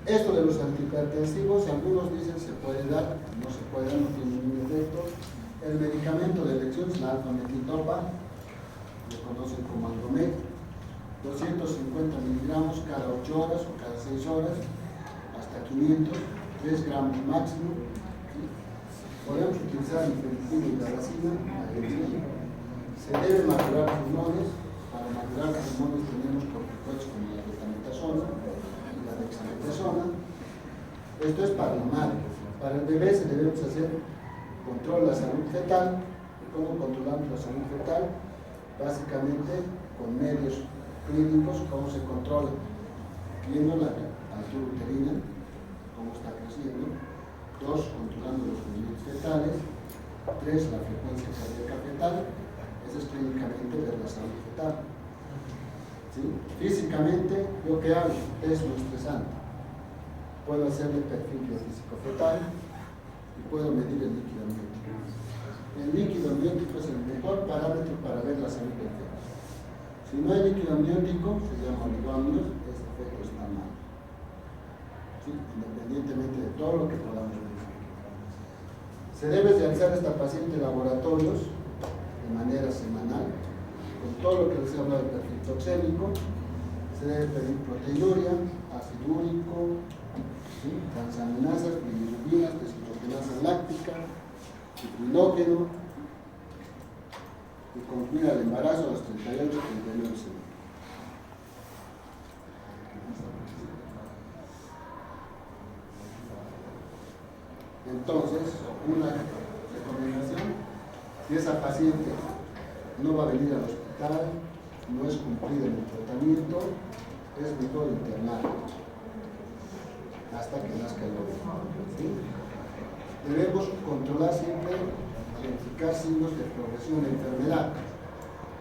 Esto de los antihipertensivos, algunos dicen se puede dar, no se puede dar, no tiene ningún efecto. El medicamento de elección es la alfa-metildopa, lo conocen como Algomet, 250 miligramos cada 8 horas o cada 6 horas, hasta 500, 3 gramos máximo. ¿Sí? Podemos utilizar nifedipina y racina, se deben maturar pulmones. Para maturar pulmones tenemos corticoides como la betametasona y la dexametasona. Esto es para la madre. Para el bebé se debemos hacer control de la salud fetal. ¿Cómo controlamos la salud fetal? Básicamente con medios clínicos, cómo se controla, viendo la altura uterina, cómo está creciendo, 2, controlando los movimientos fetales, 3, la frecuencia cardíaca fetal, eso es clínicamente ver la salud fetal. ¿Sí? Físicamente, ¿yo qué hago? Test no estresante. Puedo hacerle perfil biofísico fetal y puedo medir el líquido amniótico. El líquido amniótico es el mejor parámetro para ver la salud del feto. Si no hay líquido amniótico, se llama oligoamnios, este feto está mal. ¿Sí? Independientemente de todo lo que podamos ver. Se debe realizar esta paciente laboratorios de manera semanal, con todo lo que les he hablado del perfil proxémico. Se debe pedir proteinuria, ácido úrico, ¿sí? Transaminasas, bilirubinas, deshidrogenasa láctica, ciclinógeno, y concluir el embarazo a las 38-39 semanas. Entonces, una recomendación: si esa paciente no va a venir al hospital, no es cumplida en el tratamiento, es mejor internar hasta que nazca el bebé. ¿Sí? Debemos controlar siempre, identificar signos de progresión de enfermedad.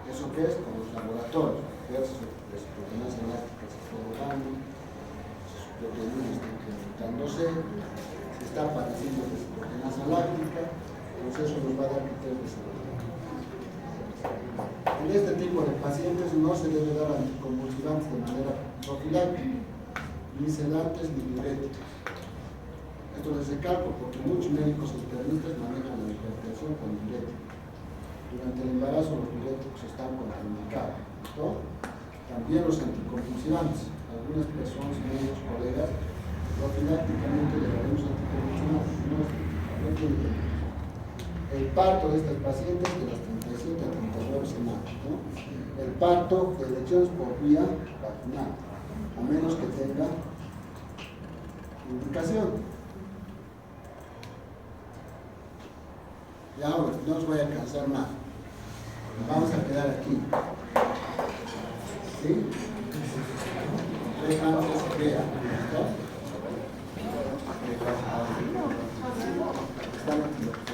¿Eso qué es? Con los laboratorios, ver si las proteínas elásticas se están dando, si sus proteínas están incrementándose, si está apareciendo desproteínas láctica, pues eso nos va a dar criterios de seguridad. En este tipo de pacientes no se debe dar anticonvulsivantes de manera profiláctica, ni sedantes ni diuréticos. Esto les recalco porque muchos médicos internistas manejan la hipertensión con diuréticos. Durante el embarazo los diuréticos están contraindicados, ¿no? También los anticonvulsivantes. Algunas personas, médicos, colegas, profilácticamente le daremos anticonvulsivantes. No tiene que ver. El parto de estas pacientes de las 37 a 39 semanas, ¿no? El parto de elecciones por vía vaginal. a menos que tenga indicación. Y ahora, no os voy a cansar más. Vamos a quedar aquí. ¿Sí? Antes crea. ¿Están aquí?